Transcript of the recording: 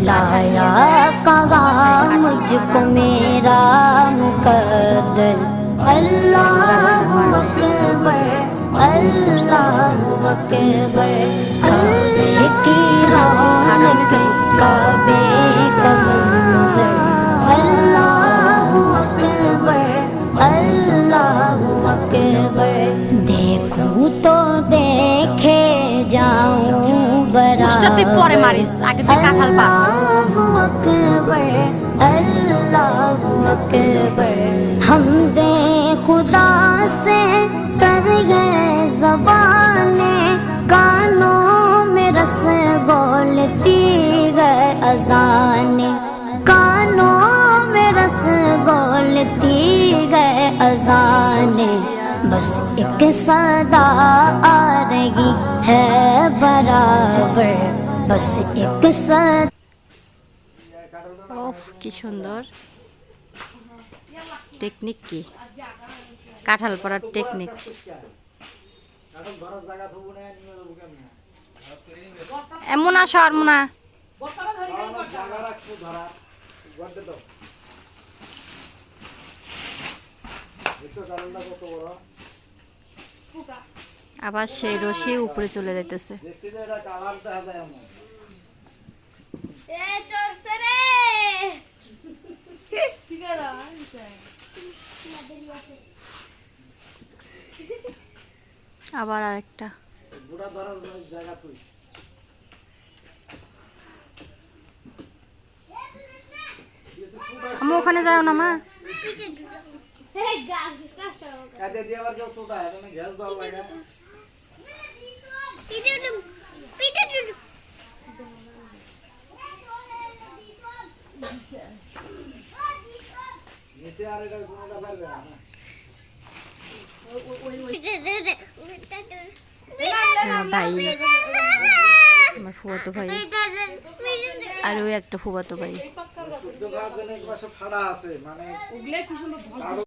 लाया कहा मुझको मेरा मुकद्दर। अल्लाह अकबर अल्लाह अकबर। काबे की रौनक काबे का मंज़र। अल्लाह अकबर अल्लाह अकबर। देखूं तो देखे जाऊं তুই পরে মারিস, আগে তুই কাঁঠাল পা। हमदे खुदा से कर गए ज़बाने, कानों में रस घोलती गए अज़ाने, कानों में रस घोलती गए अज़ाने। बस एक सदा आ रही है बराबर, बस एक सदा। ওহ কি সুন্দর টেকনিক, কি কাঁঠাল পড়ার টেকনিক। এমন আসো আর মুনা আবার সেই রশি উপরে চলে যাইতেছে। আবার আরেকটা আমি ওখানে যাও না মা। ভাই আমার ফুয়াতো ভাই আর ওই একটা ফুয়াতো ভাই।